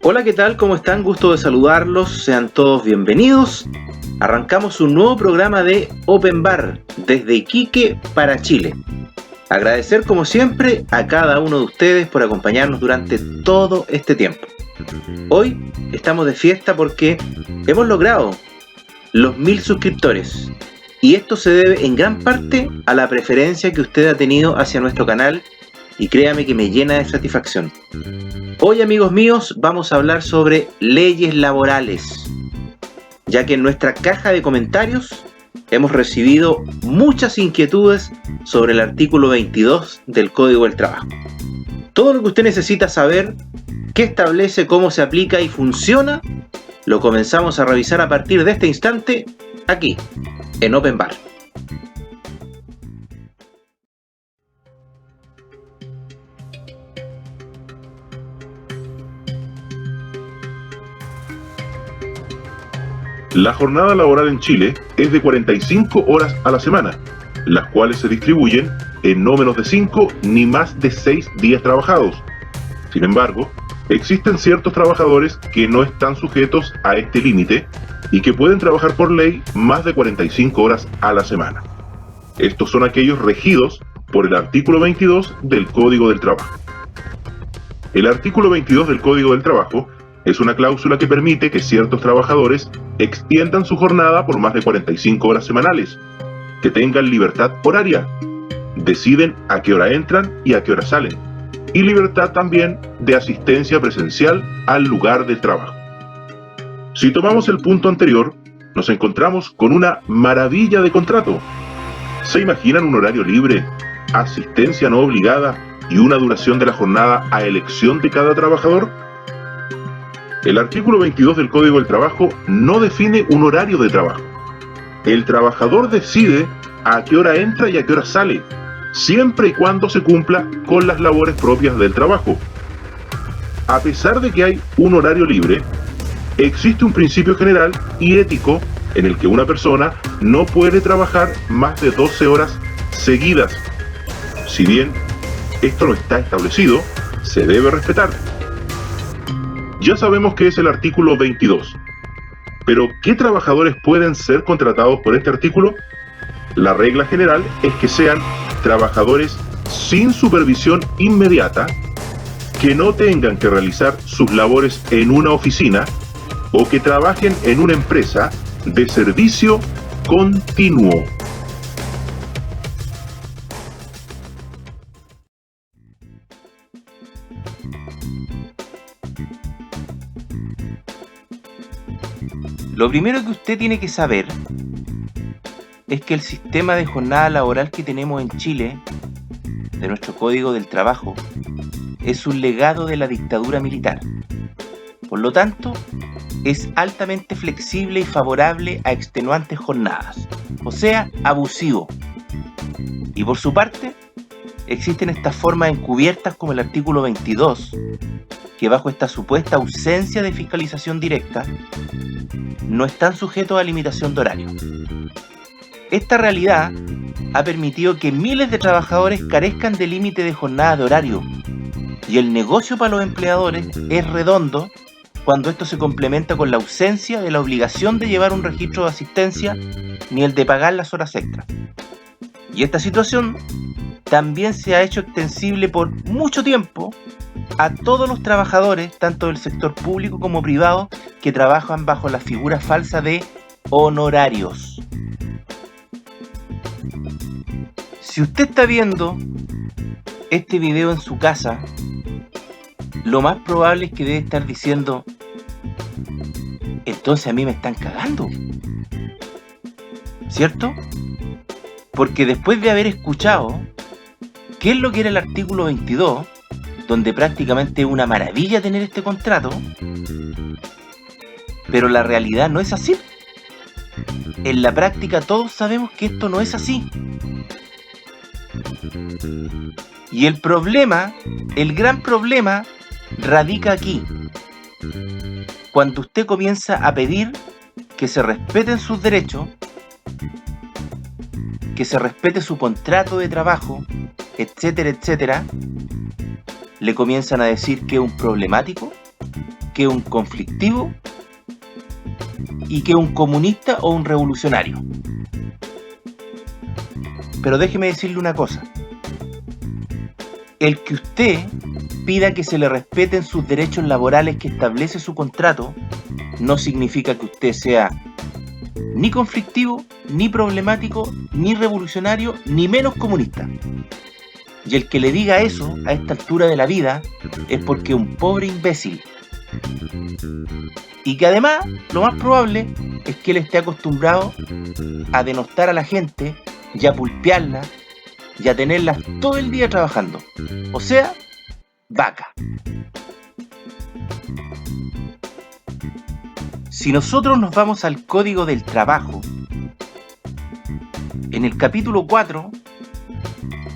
Hola, ¿qué tal? ¿Cómo están? Gusto de saludarlos. Sean todos bienvenidos. Arrancamos un nuevo programa de Open Bar desde Iquique para Chile. Agradecer como siempre a cada uno de ustedes por acompañarnos durante todo este tiempo. Hoy estamos de fiesta porque hemos logrado los 1000 suscriptores y esto se debe en gran parte a la preferencia que usted ha tenido hacia nuestro canal y créame que me llena de satisfacción. Hoy, amigos míos, vamos a hablar sobre leyes laborales, ya que en nuestra caja de comentarios hemos recibido muchas inquietudes sobre el artículo 22 del Código del Trabajo. Todo lo que usted necesita saber, qué establece, cómo se aplica y funciona, lo comenzamos a revisar a partir de este instante, aquí, en Open Bar. La jornada laboral en Chile es de 45 horas a la semana, las cuales se distribuyen en no menos de 5 ni más de 6 días trabajados. Sin embargo, existen ciertos trabajadores que no están sujetos a este límite y que pueden trabajar por ley más de 45 horas a la semana. Estos son aquellos regidos por el artículo 22 del Código del Trabajo. El artículo 22 del Código del Trabajo es una cláusula que permite que ciertos trabajadores extiendan su jornada por más de 45 horas semanales, que tengan libertad horaria, deciden a qué hora entran y a qué hora salen, y libertad también de asistencia presencial al lugar del trabajo. Si tomamos el punto anterior, nos encontramos con una maravilla de contrato. ¿Se imaginan un horario libre, asistencia no obligada y una duración de la jornada a elección de cada trabajador? El artículo 22 del Código del Trabajo no define un horario de trabajo. El trabajador decide a qué hora entra y a qué hora sale, siempre y cuando se cumpla con las labores propias del trabajo. A pesar de que hay un horario libre, existe un principio general y ético en el que una persona no puede trabajar más de 12 horas seguidas. Si bien esto no está establecido, se debe respetar. Ya sabemos que es el artículo 22, pero ¿qué trabajadores pueden ser contratados por este artículo? La regla general es que sean trabajadores sin supervisión inmediata, que no tengan que realizar sus labores en una oficina o que trabajen en una empresa de servicio continuo. Lo primero que usted tiene que saber es que el sistema de jornada laboral que tenemos en Chile, de nuestro Código del Trabajo, es un legado de la dictadura militar. Por lo tanto, es altamente flexible y favorable a extenuantes jornadas, o sea, abusivo. Y por su parte, existen estas formas encubiertas como el artículo 22, que bajo esta supuesta ausencia de fiscalización directa, no están sujetos a limitación de horario. Esta realidad ha permitido que miles de trabajadores carezcan de límite de jornada de horario, y el negocio para los empleadores es redondo cuando esto se complementa con la ausencia de la obligación de llevar un registro de asistencia ni el de pagar las horas extras. Y esta situación también se ha hecho extensible por mucho tiempo a todos los trabajadores, tanto del sector público como privado, que trabajan bajo la figura falsa de honorarios. Si usted está viendo este video en su casa, lo más probable es que debe estar diciendo: entonces a mí me están cagando, ¿cierto? Porque después de haber escuchado qué es lo que era el artículo 22, donde prácticamente es una maravilla tener este contrato, pero la realidad no es así. En la práctica todos sabemos que esto no es así. Y el problema, el gran problema, radica aquí. Cuando usted comienza a pedir que se respeten sus derechos, que se respete su contrato de trabajo, etcétera, etcétera, le comienzan a decir que es un problemático, que es un conflictivo y que es un comunista o un revolucionario. Pero déjeme decirle una cosa. El que usted pida que se le respeten sus derechos laborales que establece su contrato no significa que usted sea ni conflictivo, ni problemático, ni revolucionario, ni menos comunista. Y el que le diga eso a esta altura de la vida es porque es un pobre imbécil. Y que además, lo más probable es que él esté acostumbrado a denostar a la gente y a pulpearla y a tenerlas todo el día trabajando. O sea, vaca. Si nosotros nos vamos al Código del Trabajo, en el capítulo 4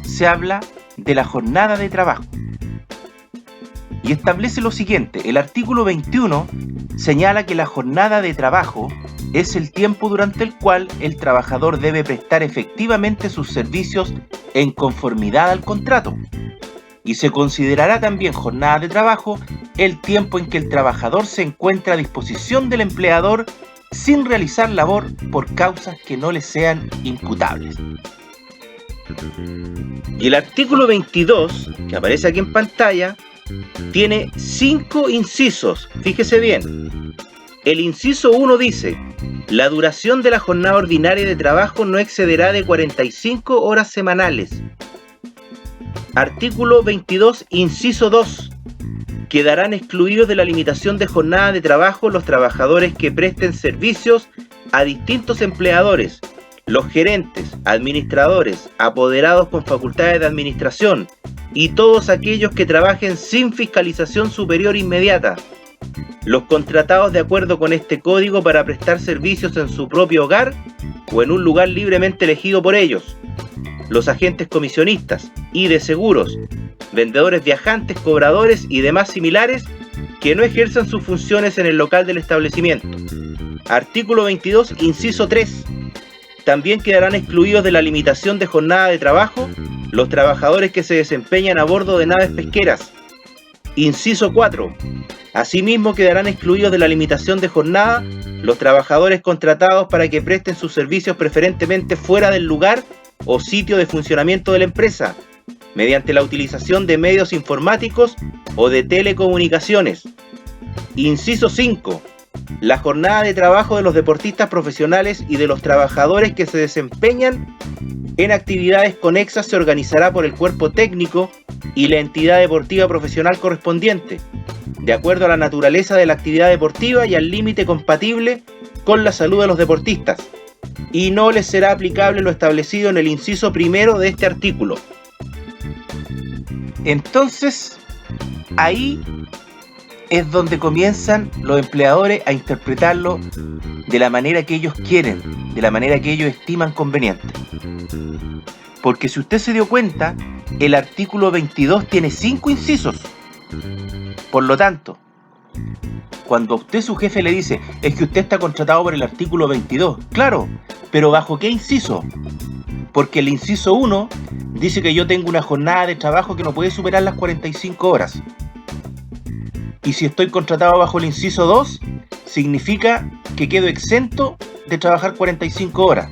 se habla de la jornada de trabajo y establece lo siguiente. El artículo 21 señala que la jornada de trabajo es el tiempo durante el cual el trabajador debe prestar efectivamente sus servicios en conformidad al contrato. Y se considerará también jornada de trabajo el tiempo en que el trabajador se encuentra a disposición del empleador sin realizar labor por causas que no le sean imputables. Y el artículo 22, que aparece aquí en pantalla, tiene 5 incisos. Fíjese bien. El inciso 1 dice: la duración de la jornada ordinaria de trabajo no excederá de 45 horas semanales. Artículo 22, inciso 2. Quedarán excluidos de la limitación de jornada de trabajo los trabajadores que presten servicios a distintos empleadores, los gerentes, administradores, apoderados con facultades de administración y todos aquellos que trabajen sin fiscalización superior inmediata. Los contratados de acuerdo con este código para prestar servicios en su propio hogar o en un lugar libremente elegido por ellos. Los agentes comisionistas y de seguros, vendedores viajantes, cobradores y demás similares que no ejerzan sus funciones en el local del establecimiento. Artículo 22, inciso 3. También quedarán excluidos de la limitación de jornada de trabajo los trabajadores que se desempeñan a bordo de naves pesqueras. Inciso 4. Asimismo quedarán excluidos de la limitación de jornada los trabajadores contratados para que presten sus servicios preferentemente fuera del lugar o sitio de funcionamiento de la empresa, mediante la utilización de medios informáticos o de telecomunicaciones. Inciso 5. La jornada de trabajo de los deportistas profesionales y de los trabajadores que se desempeñan en actividades conexas se organizará por el cuerpo técnico y la entidad deportiva profesional correspondiente, de acuerdo a la naturaleza de la actividad deportiva y al límite compatible con la salud de los deportistas, y no les será aplicable lo establecido en el inciso primero de este artículo. Entonces, ahí es donde comienzan los empleadores a interpretarlo de la manera que ellos quieren, de la manera que ellos estiman conveniente. Porque si usted se dio cuenta, el artículo 22 tiene 5 incisos. Por lo tanto, cuando a usted su jefe le dice, es que usted está contratado por el artículo 22, claro, pero ¿bajo qué inciso? Porque el inciso 1 dice que yo tengo una jornada de trabajo que no puede superar las 45 horas. Y si estoy contratado bajo el inciso 2, significa que quedo exento de trabajar 45 horas.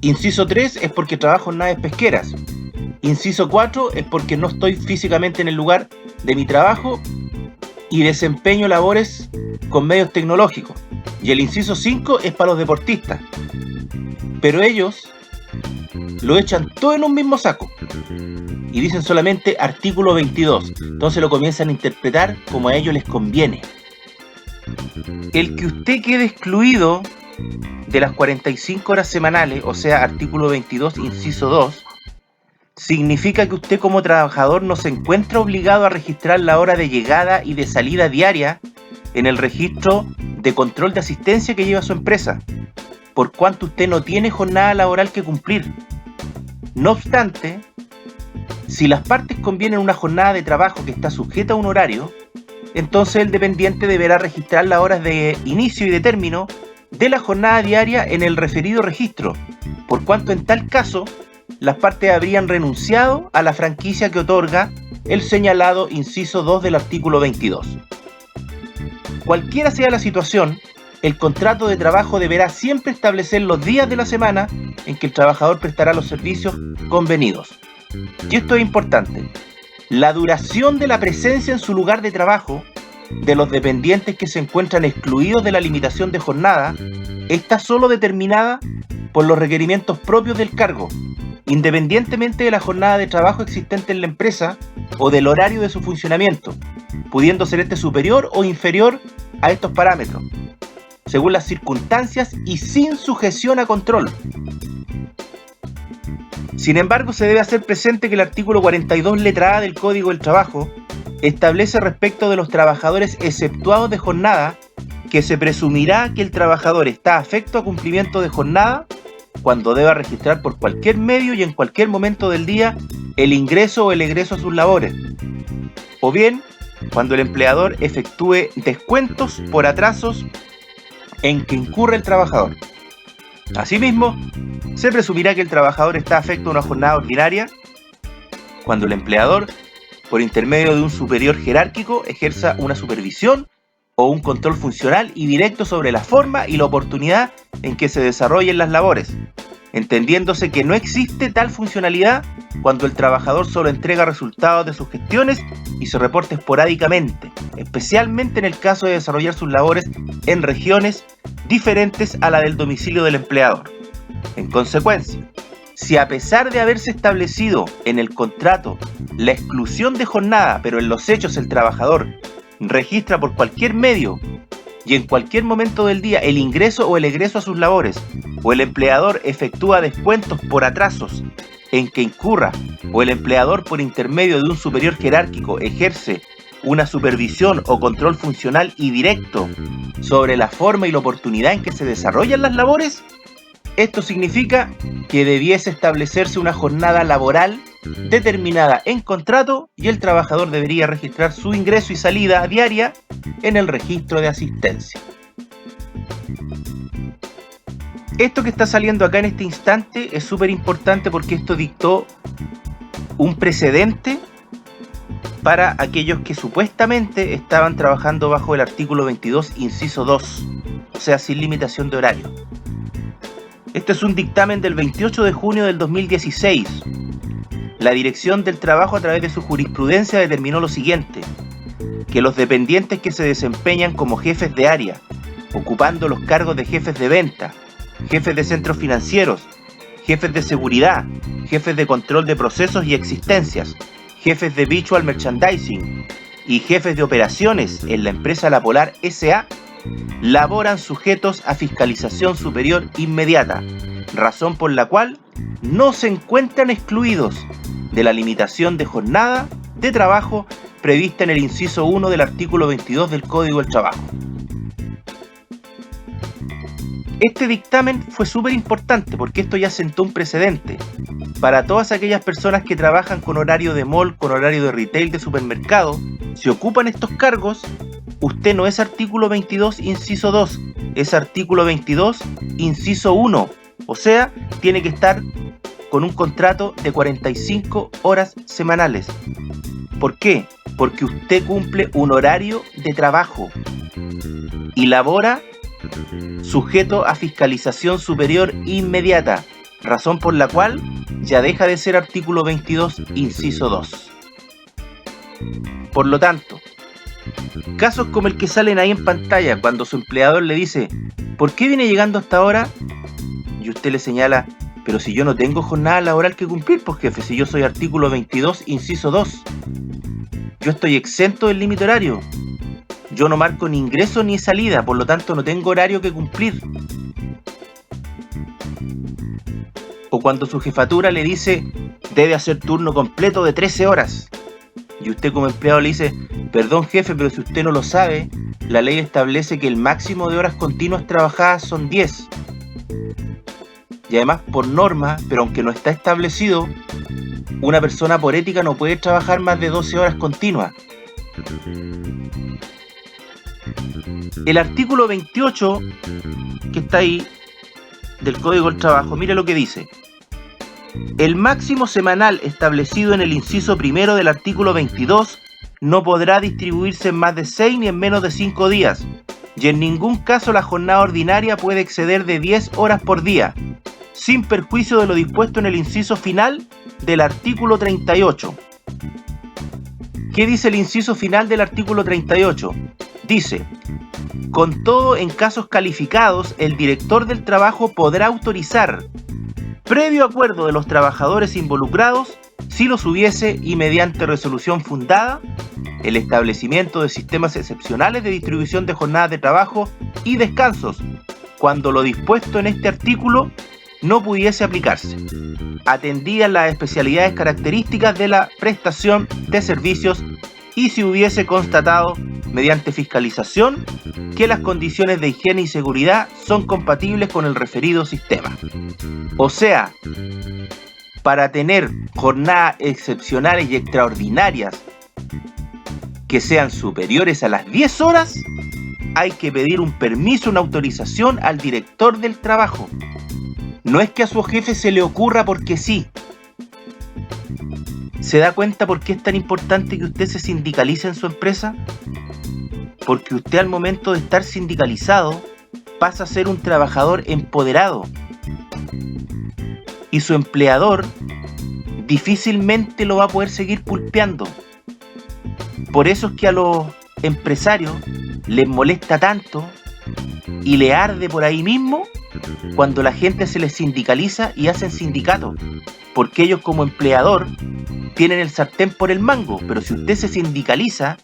Inciso 3 es porque trabajo en naves pesqueras. Inciso 4 es porque no estoy físicamente en el lugar de mi trabajo y desempeño labores con medios tecnológicos. Y el inciso 5 es para los deportistas. Pero ellos lo echan todo en un mismo saco y dicen solamente artículo 22. Entonces lo comienzan a interpretar como a ellos les conviene. El que usted quede excluido de las 45 horas semanales, o sea, artículo 22, inciso 2, significa que usted como trabajador no se encuentra obligado a registrar la hora de llegada y de salida diaria en el registro de control de asistencia que lleva su empresa, por cuanto usted no tiene jornada laboral que cumplir. No obstante, si las partes convienen una jornada de trabajo que está sujeta a un horario, entonces el dependiente deberá registrar las horas de inicio y de término de la jornada diaria en el referido registro, por cuanto en tal caso las partes habrían renunciado a la franquicia que otorga el señalado inciso 2 del artículo 22. Cualquiera sea la situación, el contrato de trabajo deberá siempre establecer los días de la semana en que el trabajador prestará los servicios convenidos. Y esto es importante. La duración de la presencia en su lugar de trabajo de los dependientes que se encuentran excluidos de la limitación de jornada está solo determinada por los requerimientos propios del cargo, independientemente de la jornada de trabajo existente en la empresa o del horario de su funcionamiento, pudiendo ser este superior o inferior a estos parámetros, según las circunstancias y sin sujeción a control. Sin embargo, se debe hacer presente que el artículo 42, letra A del Código del Trabajo, establece respecto de los trabajadores exceptuados de jornada que se presumirá que el trabajador está afecto a cumplimiento de jornada cuando deba registrar por cualquier medio y en cualquier momento del día el ingreso o el egreso a sus labores, o bien cuando el empleador efectúe descuentos por atrasos en que incurre el trabajador. Asimismo, se presumirá que el trabajador está afecto a una jornada ordinaria cuando el empleador, por intermedio de un superior jerárquico, ejerza una supervisión o un control funcional y directo sobre la forma y la oportunidad en que se desarrollen las labores, entendiéndose que no existe tal funcionalidad cuando el trabajador solo entrega resultados de sus gestiones y se reporta esporádicamente, especialmente en el caso de desarrollar sus labores en regiones diferentes a la del domicilio del empleador. En consecuencia, si a pesar de haberse establecido en el contrato la exclusión de jornada, pero en los hechos el trabajador registra por cualquier medio y en cualquier momento del día el ingreso o el egreso a sus labores, o el empleador efectúa descuentos por atrasos en que incurra, o el empleador por intermedio de un superior jerárquico ejerce una supervisión o control funcional y directo sobre la forma y la oportunidad en que se desarrollan las labores, esto significa que debiese establecerse una jornada laboral determinada en contrato y el trabajador debería registrar su ingreso y salida diaria en el registro de asistencia. Esto que está saliendo acá en este instante es súper importante porque esto dictó un precedente para aquellos que supuestamente estaban trabajando bajo el artículo 22, inciso 2, o sea, sin limitación de horario. Este es un dictamen del 28 de junio del 2016. La Dirección del Trabajo, a través de su jurisprudencia, determinó lo siguiente: que los dependientes que se desempeñan como jefes de área, ocupando los cargos de jefes de venta, jefes de centros financieros, jefes de seguridad, jefes de control de procesos y existencias, jefes de visual merchandising y jefes de operaciones en la empresa La Polar S.A., laboran sujetos a fiscalización superior inmediata, razón por la cual no se encuentran excluidos de la limitación de jornada de trabajo prevista en el inciso 1 del artículo 22 del Código del Trabajo. Este dictamen fue súper importante porque esto ya sentó un precedente para todas aquellas personas que trabajan con horario de mall, con horario de retail, de supermercado. Si ocupan estos cargos, usted no es artículo 22, inciso 2, es artículo 22, inciso 1. O sea, tiene que estar con un contrato de 45 horas semanales. ¿Por qué? Porque usted cumple un horario de trabajo y labora sujeto a fiscalización superior inmediata, razón por la cual ya deja de ser artículo 22, inciso 2. Por lo tanto, casos como el que salen ahí en pantalla, cuando su empleador le dice: ¿por qué viene llegando hasta ahora? Y usted le señala: pero si yo no tengo jornada laboral que cumplir, pues jefe, si yo soy artículo 22, inciso 2. Yo estoy exento del límite horario. Yo no marco ni ingreso ni salida, por lo tanto no tengo horario que cumplir. O cuando su jefatura le dice: debe hacer turno completo de 13 horas. Y usted como empleado le dice: perdón jefe, pero si usted no lo sabe, la ley establece que el máximo de horas continuas trabajadas son 10. Y además, por norma, pero aunque no está establecido, una persona por ética no puede trabajar más de 12 horas continuas. El artículo 28, que está ahí, del Código del Trabajo, mire lo que dice: El máximo semanal establecido en el inciso primero del artículo 22 no podrá distribuirse en más de 6 ni en menos de 5 días, y en ningún caso la jornada ordinaria puede exceder de 10 horas por día, sin perjuicio de lo dispuesto en el inciso final del artículo 38. ¿Qué dice el inciso final del artículo 38? Dice: con todo, en casos calificados, el director del trabajo podrá autorizar, previo acuerdo de los trabajadores involucrados, si los hubiese y mediante resolución fundada, el establecimiento de sistemas excepcionales de distribución de jornadas de trabajo y descansos, cuando lo dispuesto en este artículo no pudiese aplicarse, atendidas las especialidades características de la prestación de servicios y si hubiese constatado, mediante fiscalización, que las condiciones de higiene y seguridad son compatibles con el referido sistema. O sea, para tener jornadas excepcionales y extraordinarias que sean superiores a las 10 horas, hay que pedir un permiso, una autorización al director del trabajo. No es que a su jefe se le ocurra porque sí. ¿Se da cuenta por qué es tan importante que usted se sindicalice en su empresa? Porque usted, al momento de estar sindicalizado, pasa a ser un trabajador empoderado. Y su empleador difícilmente lo va a poder seguir pulpeando. Por eso es que a los empresarios les molesta tanto y le arde por ahí mismo cuando la gente se les sindicaliza y hacen sindicatos, porque ellos como empleador tienen el sartén por el mango. Pero si usted se sindicaliza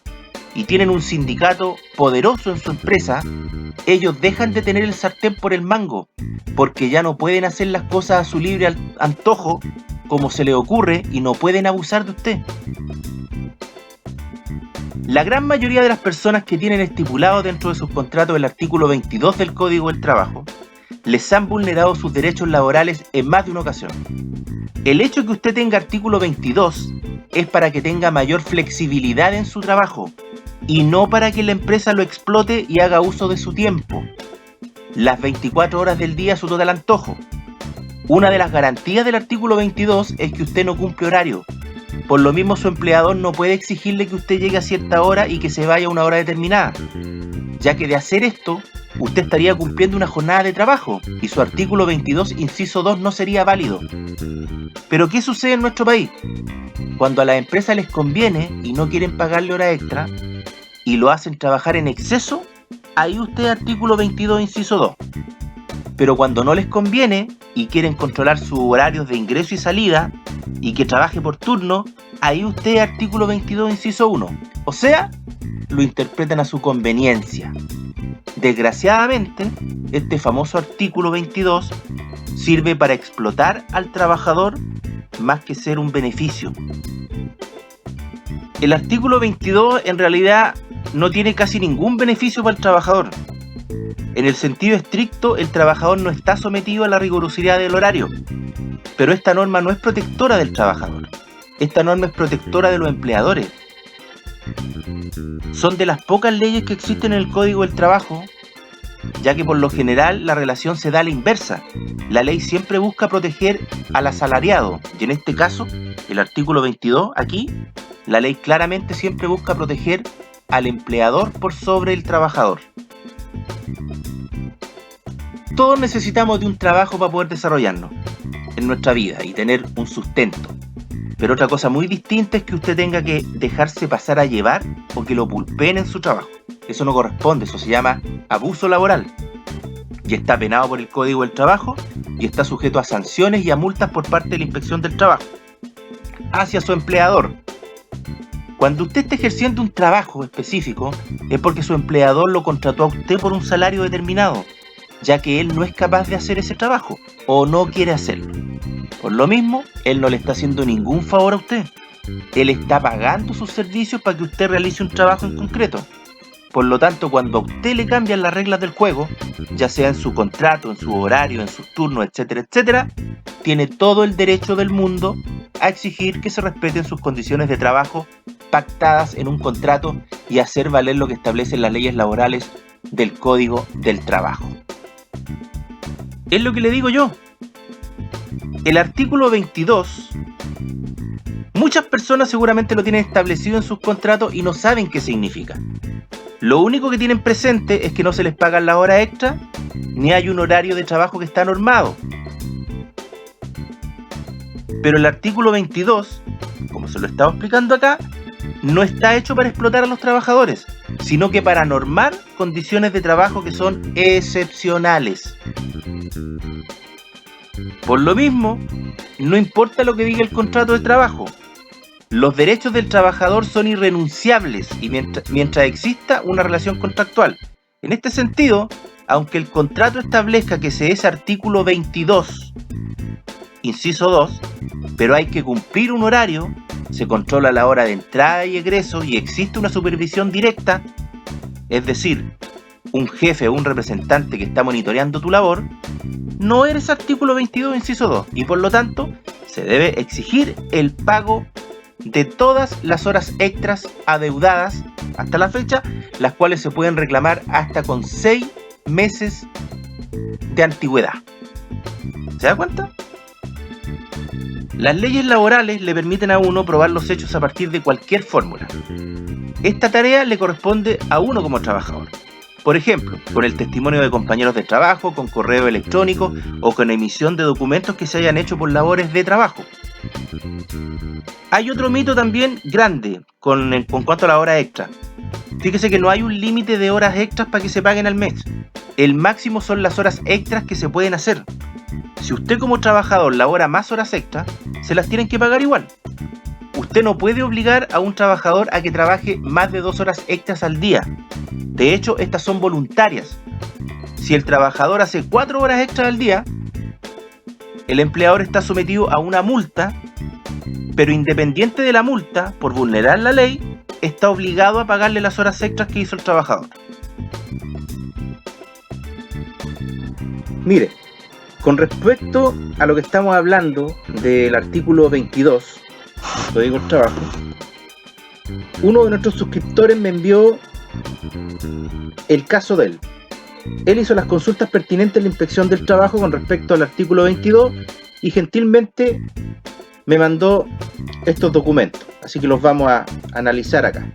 y tienen un sindicato poderoso en su empresa, ellos dejan de tener el sartén por el mango, porque ya no pueden hacer las cosas a su libre antojo como se les ocurre y no pueden abusar de usted. La gran mayoría de las personas que tienen estipulado dentro de sus contratos el artículo 22 del Código del Trabajo les han vulnerado sus derechos laborales en más de una ocasión. El hecho de que usted tenga artículo 22 es para que tenga mayor flexibilidad en su trabajo y no para que la empresa lo explote y haga uso de su tiempo, las 24 horas del día a su total antojo. Una de las garantías del artículo 22 es que usted no cumple horario. Por lo mismo, su empleador no puede exigirle que usted llegue a cierta hora y que se vaya a una hora determinada, ya que de hacer esto, usted estaría cumpliendo una jornada de trabajo y su artículo 22, inciso 2, no sería válido. Pero ¿qué sucede en nuestro país? Cuando a las empresas les conviene y no quieren pagarle hora extra y lo hacen trabajar en exceso, ahí usted artículo 22, inciso 2. Pero cuando no les conviene y quieren controlar sus horarios de ingreso y salida y que trabaje por turno, ahí usted artículo 22, inciso 1. O sea, lo interpretan a su conveniencia. Desgraciadamente, este famoso artículo 22 sirve para explotar al trabajador más que ser un beneficio. El artículo 22 en realidad no tiene casi ningún beneficio para el trabajador. En el sentido estricto, el trabajador no está sometido a la rigurosidad del horario, pero esta norma no es protectora del trabajador. Esta norma es protectora de los empleadores. Son de las pocas leyes que existen en el Código del Trabajo, ya que por lo general la relación se da a la inversa. La ley siempre busca proteger al asalariado, y en este caso, el artículo 22, aquí, la ley claramente siempre busca proteger al empleador por sobre el trabajador. Todos necesitamos de un trabajo para poder desarrollarnos en nuestra vida y tener un sustento. Pero otra cosa muy distinta es que usted tenga que dejarse pasar a llevar o que lo pulpeen en su trabajo. Eso no corresponde, eso se llama abuso laboral. Y está penado por el Código del Trabajo y está sujeto a sanciones y a multas por parte de la Inspección del Trabajo hacia su empleador. Cuando usted está ejerciendo un trabajo específico, es porque su empleador lo contrató a usted por un salario determinado, ya que él no es capaz de hacer ese trabajo o no quiere hacerlo. Por lo mismo, él no le está haciendo ningún favor a usted. Él está pagando sus servicios para que usted realice un trabajo en concreto. Por lo tanto, cuando a usted le cambian las reglas del juego, ya sea en su contrato, en su horario, en sus turnos, etcétera, etcétera, tiene todo el derecho del mundo a exigir que se respeten sus condiciones de trabajo pactadas en un contrato y hacer valer lo que establecen las leyes laborales del Código del Trabajo. Es lo que le digo yo. El artículo 22, muchas personas seguramente lo tienen establecido en sus contratos y no saben qué significa. Lo único que tienen presente es que no se les pagan las horas extra, ni hay un horario de trabajo que está normado. Pero el artículo 22, como se lo he estado explicando acá, no está hecho para explotar a los trabajadores, sino que para normar condiciones de trabajo que son excepcionales. Por lo mismo, no importa lo que diga el contrato de trabajo, los derechos del trabajador son irrenunciables y mientras exista una relación contractual. En este sentido, aunque el contrato establezca que se es artículo 22, inciso 2, pero hay que cumplir un horario, se controla la hora de entrada y egreso y existe una supervisión directa, es decir, un jefe o un representante que está monitoreando tu labor, no eres artículo 22, inciso 2, y por lo tanto se debe exigir el pago de todas las horas extras adeudadas hasta la fecha, las cuales se pueden reclamar hasta con 6 meses de antigüedad. ¿Se da cuenta? Las leyes laborales le permiten a uno probar los hechos a partir de cualquier fórmula. Esta tarea le corresponde a uno como trabajador. Por ejemplo, con el testimonio de compañeros de trabajo, con correo electrónico o con emisión de documentos que se hayan hecho por labores de trabajo. Hay otro mito también grande con cuanto a la hora extra. Fíjese que no hay un límite de horas extras para que se paguen al mes. El máximo son las horas extras que se pueden hacer. Si usted como trabajador labora más horas extras, se las tienen que pagar igual. Usted no puede obligar a un trabajador a que trabaje más de 2 horas extras al día. De hecho, estas son voluntarias. Si el trabajador hace 4 horas extras al día, el empleador está sometido a una multa, pero independiente de la multa, por vulnerar la ley, está obligado a pagarle las horas extras que hizo el trabajador. Mire, con respecto a lo que estamos hablando del artículo 22, Código del Trabajo, uno de nuestros suscriptores me envió el caso de él. Él hizo las consultas pertinentes a la inspección del trabajo con respecto al artículo 22 y gentilmente me mandó estos documentos, así que los vamos a analizar acá.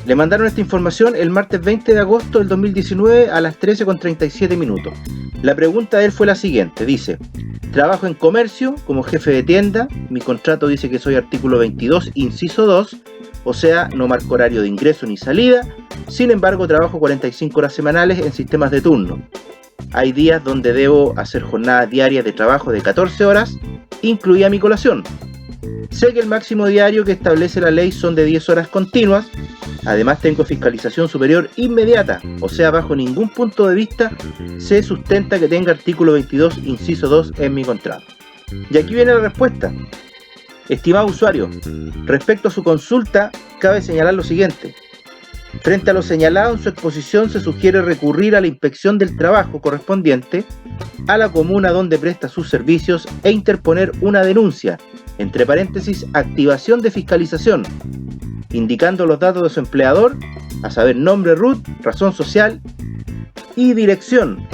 Le mandaron esta información el martes 20 de agosto del 2019 a las 13:37. La pregunta de él fue la siguiente, dice: trabajo en comercio como jefe de tienda, mi contrato dice que soy artículo 22, inciso 2, o sea, no marco horario de ingreso ni salida, sin embargo trabajo 45 horas semanales en sistemas de turno. Hay días donde debo hacer jornadas diarias de trabajo de 14 horas, incluida mi colación. Sé que el máximo diario que establece la ley son de 10 horas continuas. Además tengo fiscalización superior inmediata, o sea, bajo ningún punto de vista se sustenta que tenga artículo 22, inciso 2 en mi contrato. Y aquí viene la respuesta. Estimado usuario, respecto a su consulta, cabe señalar lo siguiente. Frente a lo señalado en su exposición, se sugiere recurrir a la inspección del trabajo correspondiente a la comuna donde presta sus servicios e interponer una denuncia, entre paréntesis, activación de fiscalización, indicando los datos de su empleador, a saber nombre, RUT, razón social y dirección,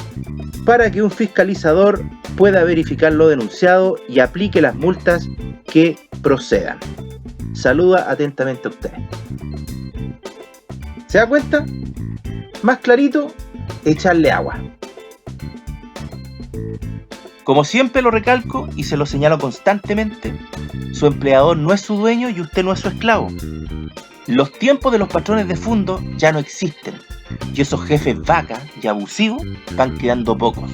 para que un fiscalizador pueda verificar lo denunciado y aplique las multas que procedan. Saluda atentamente a usted. ¿Se da cuenta? Más clarito, echarle agua. Como siempre lo recalco y se lo señalo constantemente, su empleador no es su dueño y usted no es su esclavo. Los tiempos de los patrones de fondo ya no existen y esos jefes vacas y abusivos van quedando pocos,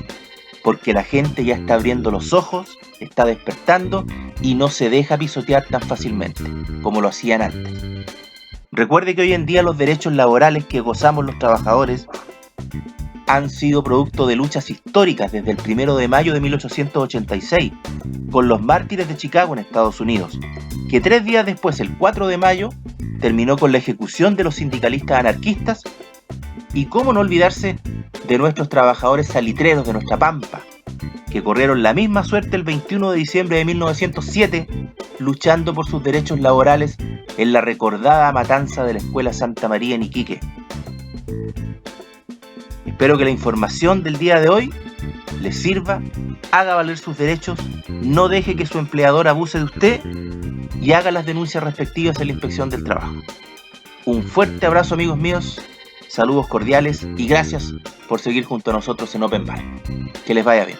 porque la gente ya está abriendo los ojos, está despertando y no se deja pisotear tan fácilmente como lo hacían antes. Recuerde que hoy en día los derechos laborales que gozamos los trabajadores han sido producto de luchas históricas desde el 1 de mayo de 1886, con los mártires de Chicago en Estados Unidos, que 3 días después, el 4 de mayo, terminó con la ejecución de los sindicalistas anarquistas, y cómo no olvidarse de nuestros trabajadores salitreros de nuestra pampa, que corrieron la misma suerte el 21 de diciembre de 1907, luchando por sus derechos laborales en la recordada matanza de la Escuela Santa María en Iquique. Espero que la información del día de hoy le sirva, haga valer sus derechos, no deje que su empleador abuse de usted y haga las denuncias respectivas en la Inspección del Trabajo. Un fuerte abrazo, amigos míos, saludos cordiales y gracias por seguir junto a nosotros en Open Bar. Que les vaya bien.